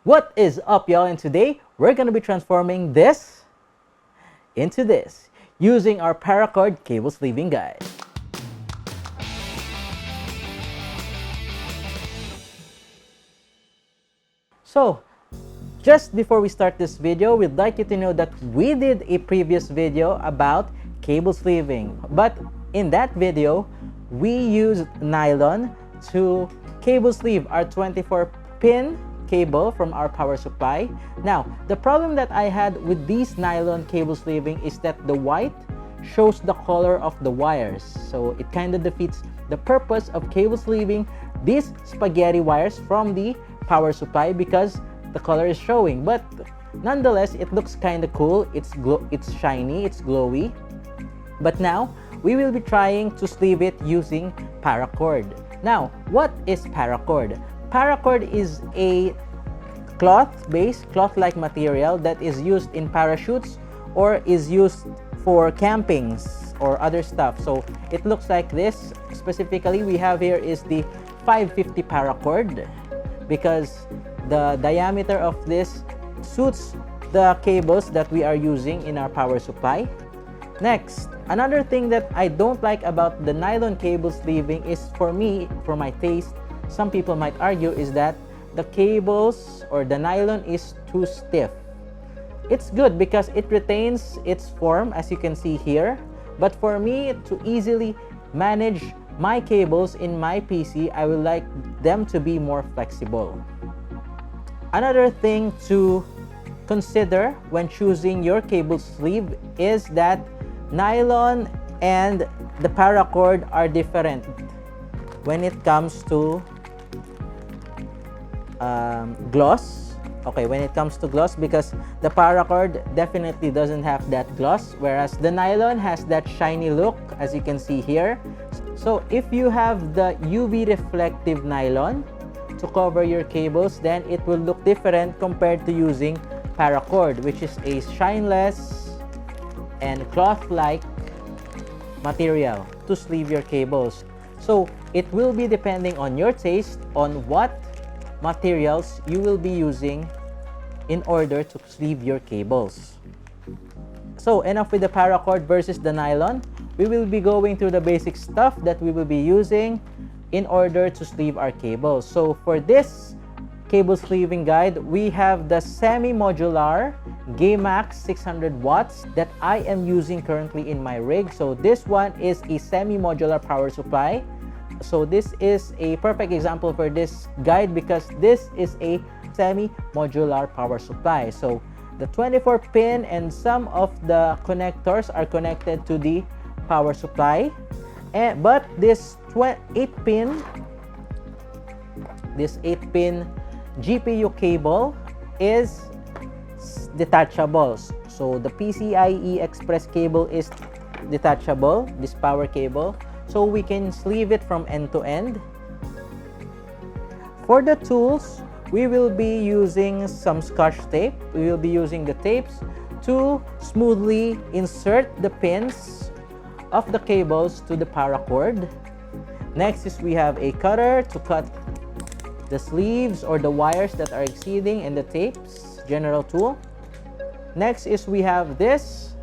What is up, y'all? And today we're going to be transforming this into this using our Paracord cable sleeving guide. So, just before we start this video, we'd like you to know that we did a previous video about cable sleeving. But in that video, we used nylon to cable sleeve our 24-pin cable from our power supply. Now, the problem that I had with these nylon cable sleeving is that the white shows the color of the wires. So it kind of defeats the purpose of cable sleeving these spaghetti wires from the power supply because the color is showing. But nonetheless, it looks kind of cool. It's shiny, it's glowy. But now we will be trying to sleeve it using Paracord. Now, what is Paracord? Paracord is a cloth-based, cloth-like material that is used in parachutes or is used for campings or other stuff. So it looks like this. Specifically, we have here is the 550 Paracord because the diameter of this suits the cables that we are using in our power supply. Next, another thing that I don't like about the nylon cable sleeving is, for me, for my taste, some people might argue, is that the cables or the nylon is too stiff. It's good because it retains its form, as you can see here. But for me, to easily manage my cables in my PC, I would like them to be more flexible. Another thing to consider when choosing your cable sleeve is that nylon and the Paracord are different when it comes to gloss. Okay, when it comes to gloss, because the Paracord definitely doesn't have that gloss, whereas the nylon has that shiny look, as you can see here. So if you have the UV reflective nylon to cover your cables, then it will look different compared to using Paracord, which is a shineless and cloth-like material to sleeve your cables. So it will be depending on your taste on what materials you will be using in order to sleeve your cables. So enough with the Paracord versus the nylon. We will be going through the basic stuff that we will be using in order to sleeve our cables. So for this cable sleeving guide, we have the semi-modular Gamax 600 watts that I am using currently in my rig. So this one is a semi-modular power supply. So this is a perfect example for this guide because this is a semi-modular power supply. So the 24-pin and some of the connectors are connected to the power supply. But this 8-pin GPU cable is detachable. So the PCIe Express cable is detachable, this power cable. So we can sleeve it from end to end. For the tools, we will be using some Scotch tape. We will be using the tapes to smoothly insert the pins of the cables to the Paracord. Next is we have a cutter to cut the sleeves or the wires that are exceeding and the tapes, general tool. Next is we have this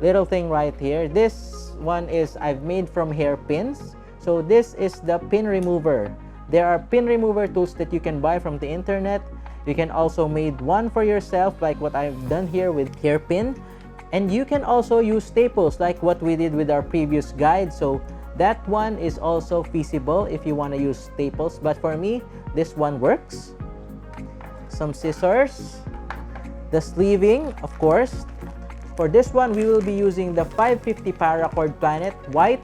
little thing right here. This one is I've made from hairpins. So this is the pin remover. There are pin remover tools that you can buy from the internet. You can also make one for yourself, like what I've done here with hairpin. And you can also use staples like what we did with our previous guide. So that one is also feasible if you want to use staples. But for me, this one works. Some scissors. The sleeving, of course. For this one, we will be using the 550 Paracord Planet white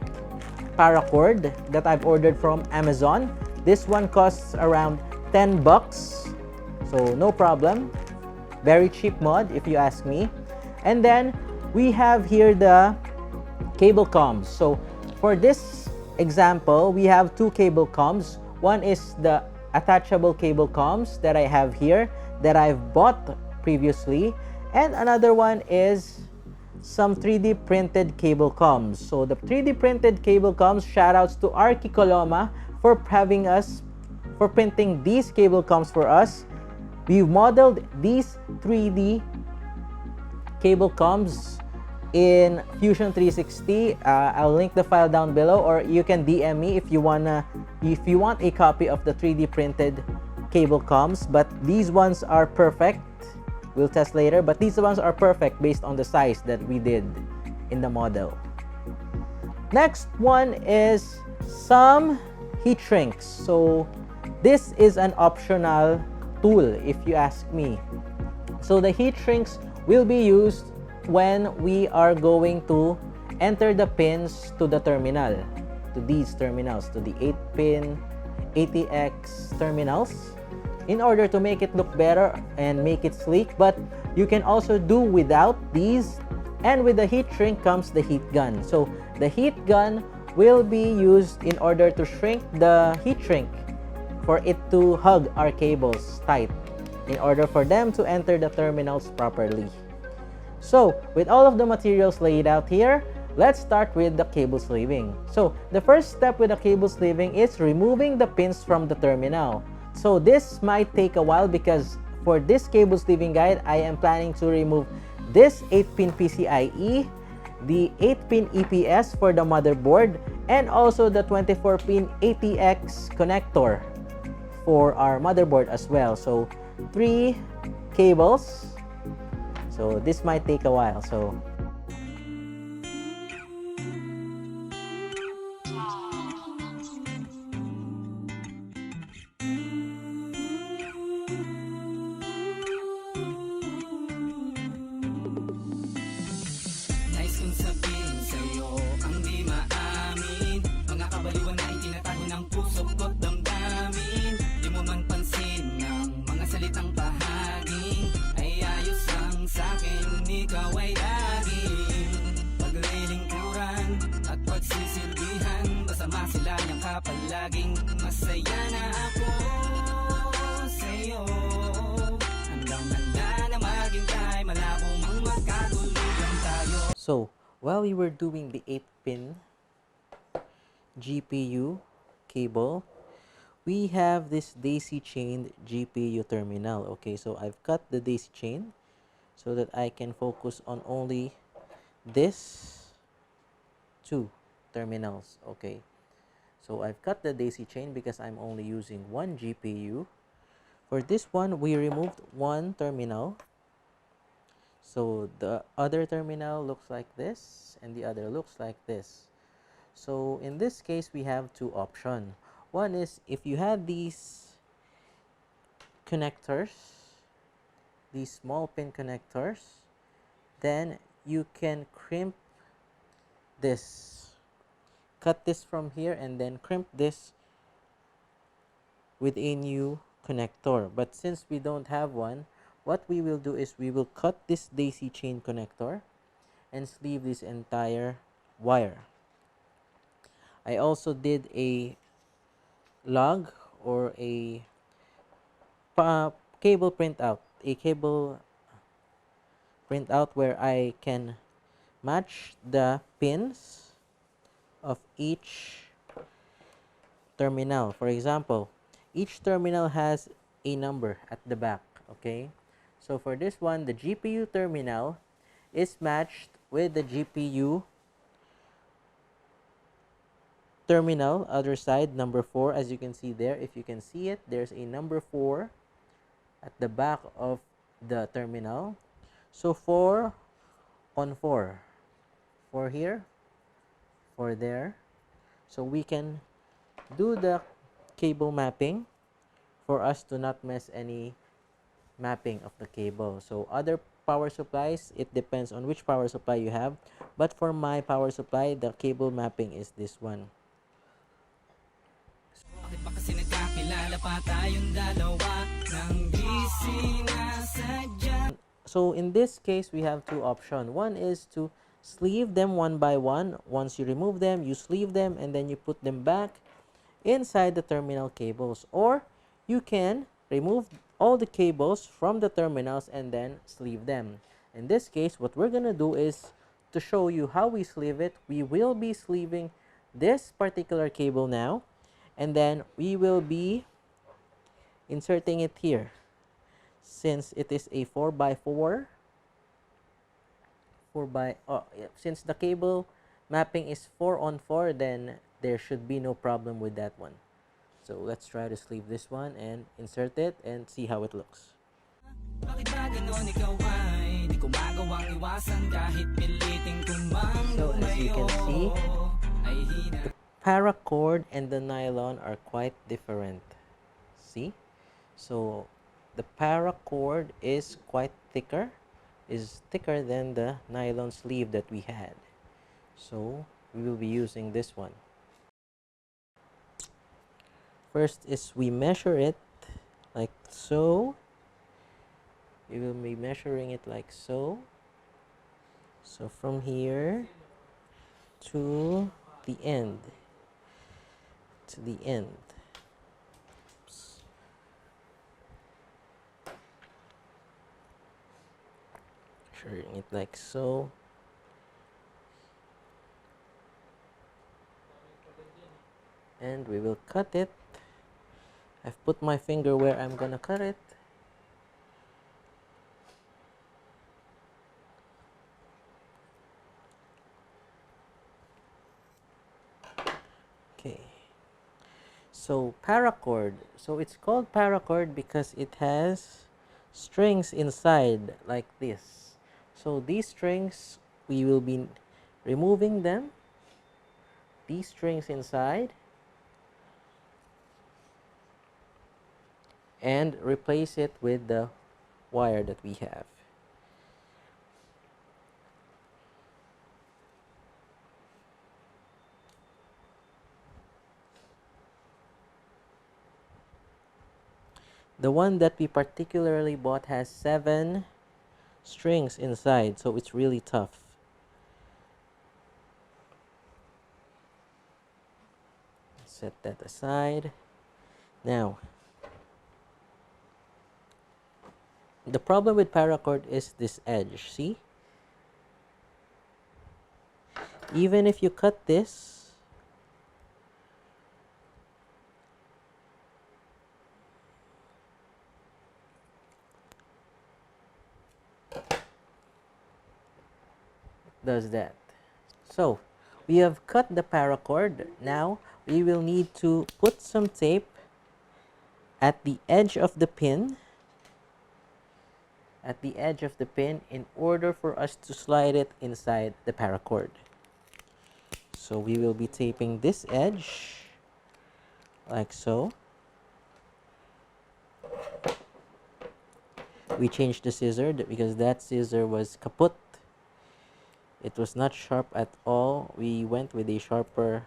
Paracord that I've ordered from Amazon. This one costs around 10 bucks. So no problem. Very cheap mod if you ask me. And then we have here the cable combs. So for this example, we have two cable combs. One is the attachable cable combs that I have here that I've bought previously. And another one is some 3D printed cable combs. So the 3D printed cable combs, shoutouts to Arki Coloma for having us, for printing these cable combs for us. we've modeled these 3D cable coms in Fusion 360. I'll link the file down below, or you can DM me if you want a copy of the 3D printed cable coms. But these ones are perfect. We'll test later, but these ones are perfect based on the size that we did in the model. Next one is some heat shrinks. So this is an optional tool if you ask me. So the heat shrinks will be used when we are going to enter the pins to the terminal, to these terminals, to the 8-pin ATX terminals, in order to make it look better and make it sleek. But you can also do without these, and with the heat shrink comes the heat gun. So the heat gun will be used in order to shrink the heat shrink for it to hug our cables tight in order for them to enter the terminals properly. So with all of the materials laid out here, let's start with the cable sleeving. So the first step with the cable sleeving is removing the pins from the terminal. So this might take a while because for this cable sleeving guide, I am planning to remove this 8-pin PCIe, the 8-pin EPS for the motherboard, and also the 24-pin ATX connector for our motherboard as well. So 3 cables. So this might take a while. So palaging masaya na ako sa'yo. Handang-handa na maghintay, malabo mang magkatuluyan tayo. So, while we were doing the 8-pin GPU cable, we have this daisy chained GPU terminal. Okay, so I've cut the daisy chain so that I can focus on only this 2 terminals. Okay. So I've cut the daisy chain because I'm only using 1 GPU. For this one, we removed 1 terminal. So the other terminal looks like this and the other looks like this. So in this case, we have 2 options. One is if you had these connectors, these small pin connectors, then you can crimp this. Cut this from here and then crimp this with a new connector. But since we don't have one, what we will do is we will cut this daisy chain connector and sleeve this entire wire. I also did a log or a cable printout, where I can match the pins of each terminal. For example, each terminal has a number at the back. Okay, so for this one, the GPU terminal is matched with the GPU terminal, other side, number 4. As you can see there, if you can see it, there's a number 4 at the back of the terminal. So 4 on 4, 4 here, 4 there. So we can do the cable mapping for us to not miss any mapping of the cable. So other power supplies, it depends on which power supply you have, but for my power supply, the cable mapping is this one. Bakit ba kasi nagkakilala pa tayong dalawa nang di sinasadya? So in this case, we have 2 options. One is to sleeve them one by one. Once you remove them, you sleeve them and then you put them back inside the terminal cables, or you can remove all the cables from the terminals and then sleeve them. In this case, what we're gonna do is to show you how we sleeve it. We will be sleeving this particular cable now, and then we will be inserting it here. since it is a 4x4, since the cable mapping is 4-on-4, then there should be no problem with that one. So let's try to sleeve this one and insert it and see how it looks. So as you can see, the paracord and the nylon are quite different. See? So the paracord is thicker than the nylon sleeve that we had. So we will be using this one. First is we measure it like so. We will be measuring it like so. So from here to the end. Oops. Measuring it like so. And we will cut it. I've put my finger where I'm gonna cut it. Okay. So paracord. So it's called paracord because it has strings inside like this. So these strings, we will be removing them. These strings inside. And replace it with the wire that we have. The one that we particularly bought has 7 strings inside, so it's really tough. Set that aside. Now, the problem with paracord is this edge, see? Even if you cut this, it does that. So, we have cut the paracord. Now, we will need to put some tape at the edge of the pin. In order for us to slide it inside the paracord. So we will be taping this edge like so. We changed the scissor because that scissor was kaput. It was not sharp at all. We went with a sharper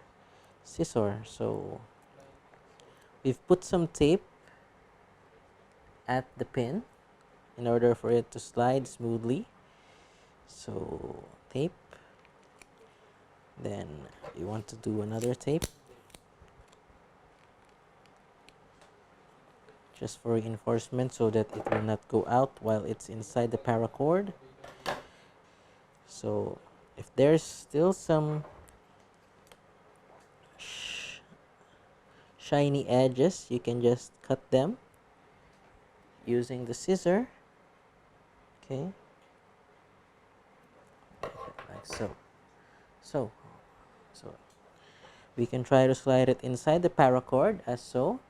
scissor. So we've put some tape at the pin in order for it to slide smoothly. So tape, then you want to do another tape just for reinforcement so that it will not go out while it's inside the paracord. So if there's still some shiny edges, you can just cut them using the scissor. Okay, like so. So we can try to slide it inside the paracord as so.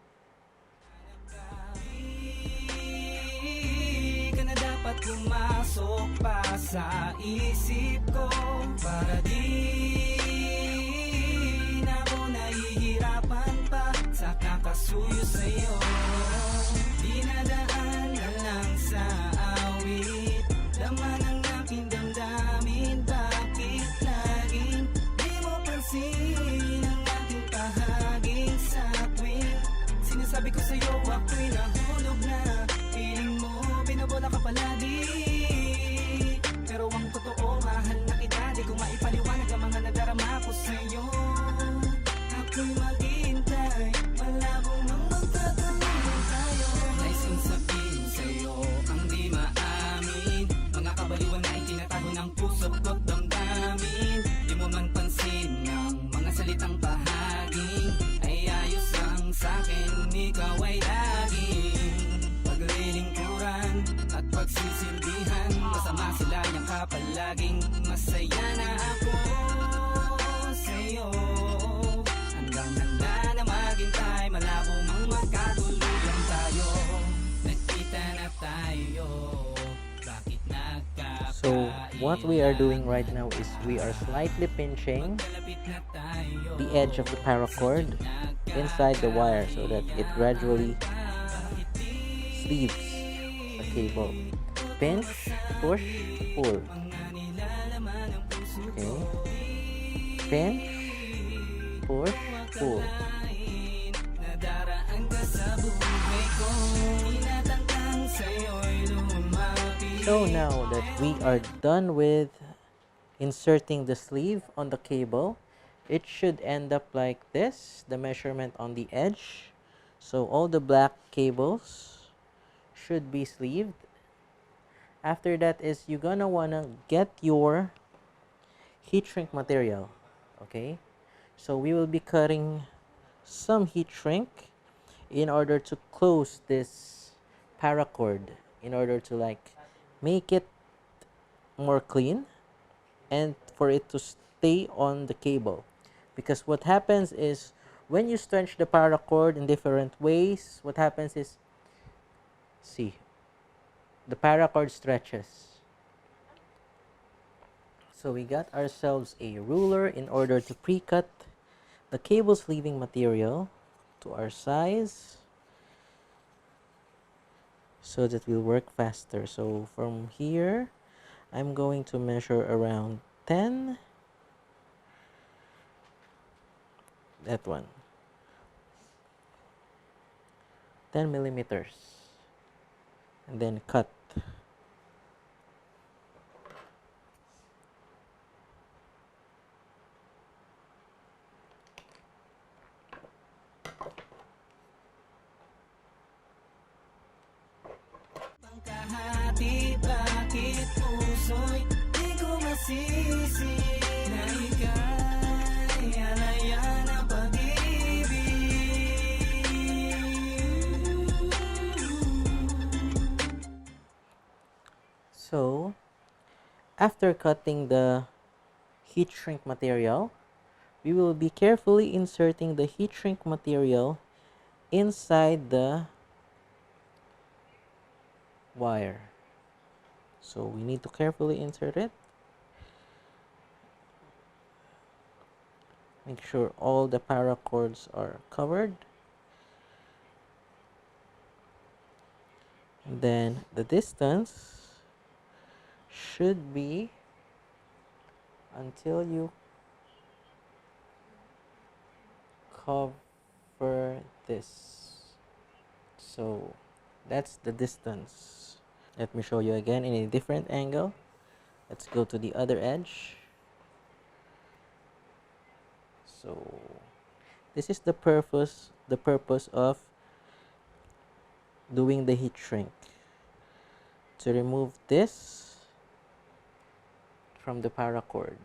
Laman ang aking damdamin, bakit laging di mo pansin ang aking pahaging sa tuwing sinasabi ko sa'yo ako'y nahulog na. Piling mo, binabola ka palagi, pero ang totoo, mahal na kita. Di ko maipaliwanag ang mga nadarama ko sa'yo. Ako'y maghihintay, malabo mang magtatalunan tayo. Naising sabihin sa'yo ang di maamin, mga kabaliwan na itinatago ng puso't at damdamin. Di mo man pansin ang mga salitang bahaging ay ayos lang sa'kin, ikaw ay laging paglilingkuran. pagsisilbihan. Masama sila niyang kapalaging masaya na ako sa'yo. Handa na maghintay, malabo mang magkatuluyan tayo. Nagkita na tayo, bakit nagkakaiba? So what we are doing right now is we are slightly pinching the edge of the paracord inside the wire so that it gradually sleeves the cable. Pinch, push, pull. Okay. Pinch, push, pull. So now that we are done with inserting the sleeve on the cable, it should end up like this, the measurement on the edge. So all the black cables should be sleeved. After that is you're gonna wanna get your heat shrink material. Okay, so we will be cutting some heat shrink in order to close this paracord, in order to like make it more clean and for it to stay on the cable. Because what happens is when you stretch the paracord in different ways, what happens is, see, the paracord stretches. So we got ourselves a ruler in order to pre-cut the cable sleeving material to our size so that we'll work faster. So from here, I'm going to measure around 10. That one. 10 millimeters. And then cut. Pangkahati, bakit puso'y di ko masisi na ika'y alaya ng pag-ibig. So, after cutting the heat shrink material, we will be carefully inserting the heat shrink material inside the wire. So we need to carefully insert it. Make sure all the paracords are covered. And then the distance should be until you cover this. So that's the distance. Let me show you again in a different angle. Let's go to the other edge. So this is the purpose of doing the heat shrink, to remove this from the paracord.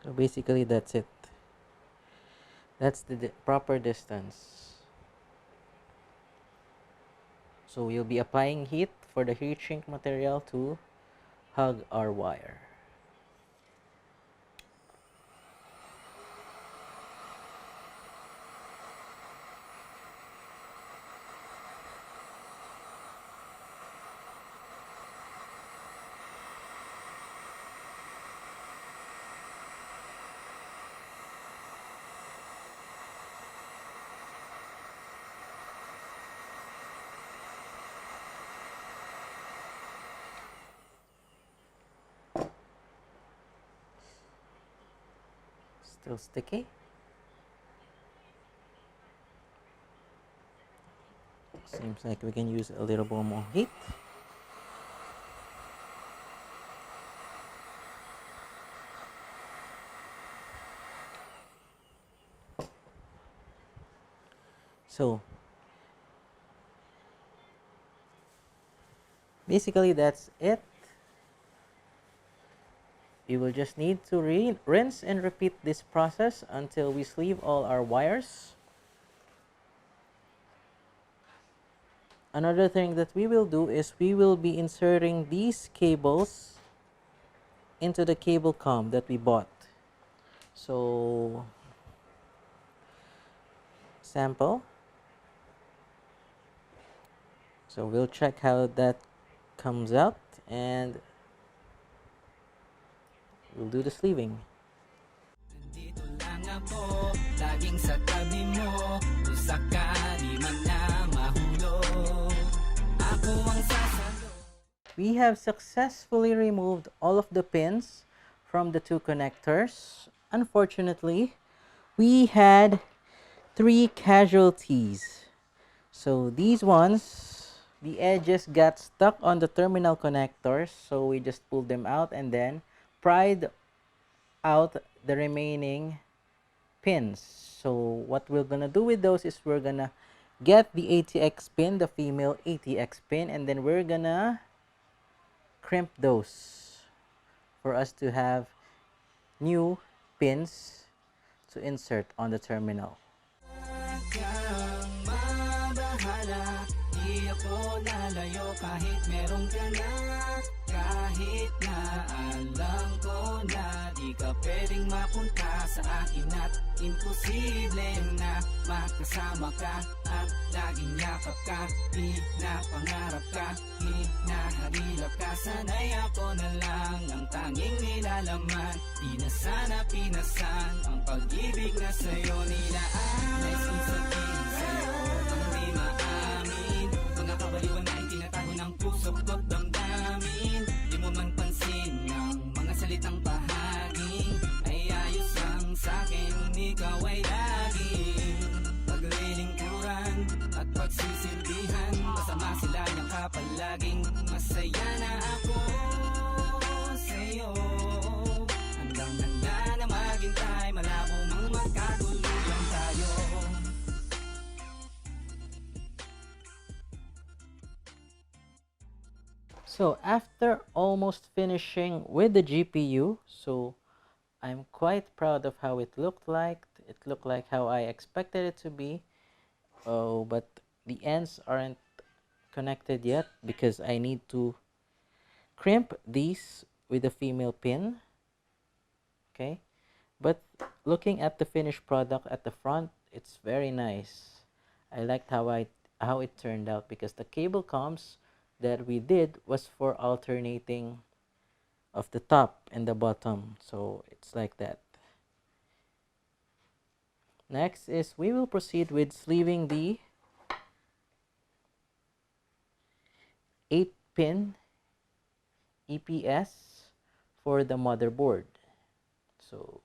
So basically that's it. That's the proper distance. So we'll be applying heat for the heat shrink material to hug our wire. Still sticky. Seems like we can use a little bit more heat. So basically that's it. We will just need to rinse and repeat this process until we sleeve all our wires. Another thing that we will do is we will be inserting these cables into the cable com that we bought. So, sample. So we'll check how that comes out and we'll do the sleeving. Dito lang ako, laging sa tabi mo, kung sakali man na mahulog, ako ang sasalo. We have successfully removed all of the pins from the two connectors. Unfortunately, we had 3 casualties. So these ones, the edges got stuck on the terminal connectors, so we just pulled them out and then pried out the remaining pins. So what we're gonna do with those is we're gonna get the ATX pin, the female ATX pin, and then we're gonna crimp those for us to have new pins to insert on the terminal. Kang mabahala, di ako lalayo kahit meron ka na, kahit na alam ko na di ka pwedeng mapunta sa akin at imposible na makasama ka at laging yakap ka, pinapangarap ka, hinahalilap ka, sanay ako na lang ang tanging nilalaman, di na sana pinasan ang pag-ibig na sa'yo nilaan. Nais kong sabihin sa'yo ang di maamin, mga kabaliwan na itinatago ng puso ko't damdamin, di mo man pansin ang mga salitang bahaging ay ayos ang sa'kin, ikaw ay laging paglilingkuran at pagsisilbihan, masama sila niyang kapalaging masaya na ako sa'yo, handang-handa na maghintay, malabo mang magkatuluyan tayo. So after almost finishing with the GPU, so I'm quite proud of how it looked like. It looked like how I expected it to be. Oh, but the ends aren't connected yet because I need to crimp these with a female pin. Okay, but looking at the finished product at the front, it's very nice. I liked how it turned out because the cable coms that we did was for alternating of the top and the bottom, so it's like that. Next is we will proceed with sleeving the 8-pin EPS for the motherboard. So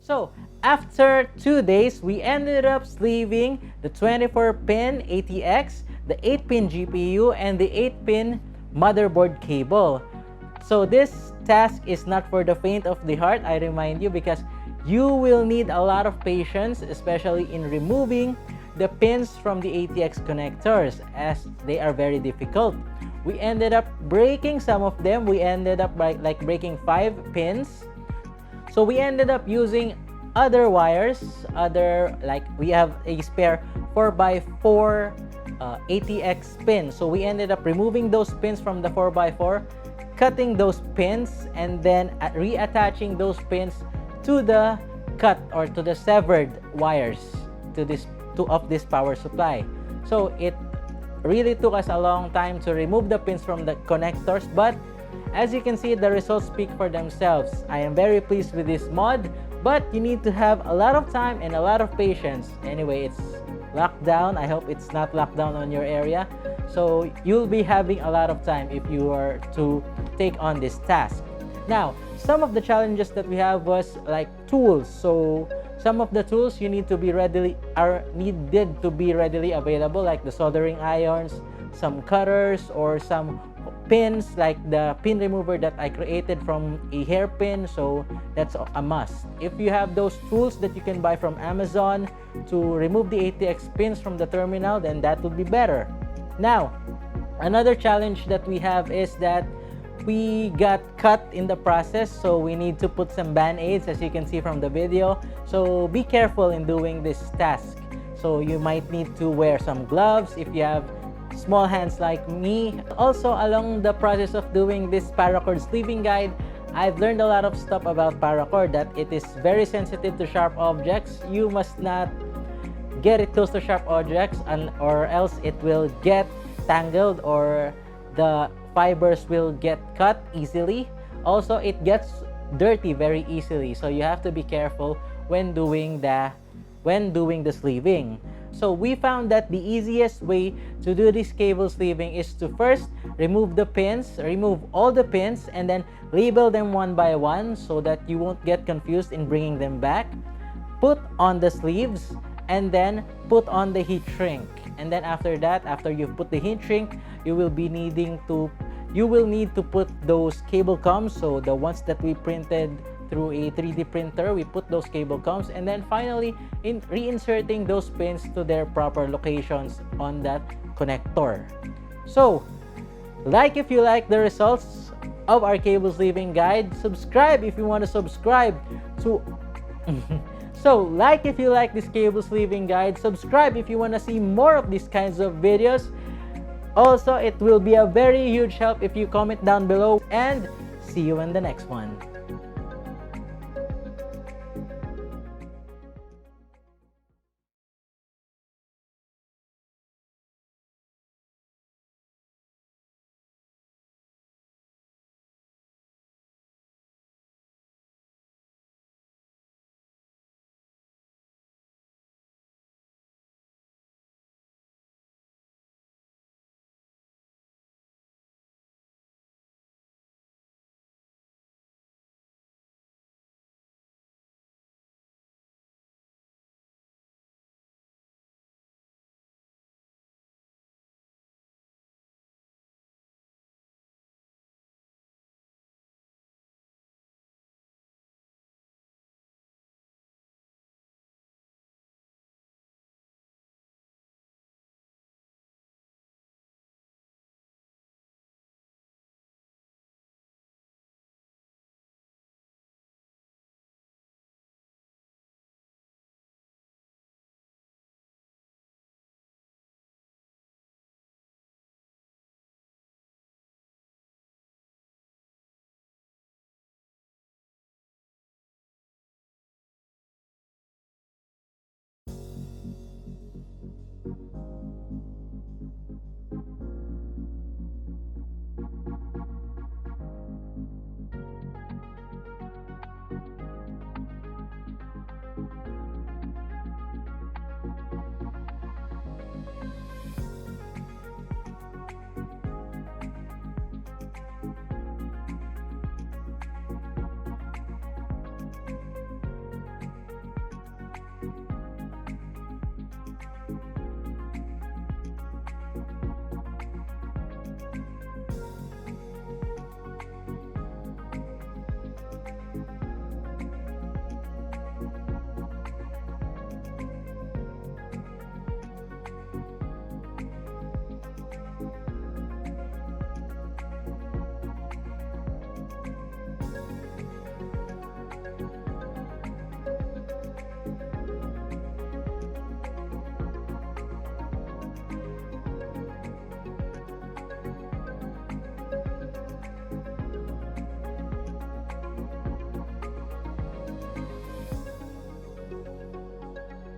So, after 2 days, we ended up sleeving the 24-pin ATX, the 8-pin GPU, and the 8-pin motherboard cable. So, this task is not for the faint of the heart, I remind you, because you will need a lot of patience, especially in removing the pins from the ATX connectors, as they are very difficult. We ended up breaking some of them. We ended up like breaking 5 pins. So we ended up using other wires, like we have a spare 4x4 ATX pin. So we ended up removing those pins from the 4x4, cutting those pins, and then reattaching those pins to the cut or to the severed wires of this power supply. So it really took us a long time to remove the pins from the connectors, but as you can see, the results speak for themselves. I am very pleased with this mod, but you need to have a lot of time and a lot of patience. Anyway, it's locked down. I hope it's not locked down on your area. So you'll be having a lot of time if you are to take on this task. Now, some of the challenges that we have was like tools. So some of the tools you need to be needed to be readily available, like the soldering irons, some cutters, or some pins like the pin remover that I created from a hairpin. So that's a must. If you have those tools that you can buy from Amazon to remove the ATX pins from the terminal, then that would be better. Now, another challenge that we have is that we got cut in the process, so we need to put some band-aids, as you can see from the video. So be careful in doing this task. So you might need to wear some gloves if you have small hands like me. Also, along the process of doing this Paracord sleeving guide, I've learned a lot of stuff about Paracord, that it is very sensitive to sharp objects. You must not get it close to sharp objects, or else it will get tangled or the fibers will get cut easily. Also, it gets dirty very easily, so you have to be careful when doing the sleeving. So we found that the easiest way to do this cable sleeving is to first remove all the pins, and then label them one by one so that you won't get confused in bringing them back. Put on the sleeves, and then put on the heat shrink. And then after that, after you've put the heat shrink, you will need to put those cable coms. So the ones that we printed through a 3D printer, we put those cable coms, and then finally reinserting those pins to their proper locations on that connector. So like if you like the results of our cable sleeving guide, subscribe if you want to subscribe to so like if you like this cable sleeving guide, subscribe if you want to see more of these kinds of videos. Also, it will be a very huge help if you comment down below, and see you in the next one.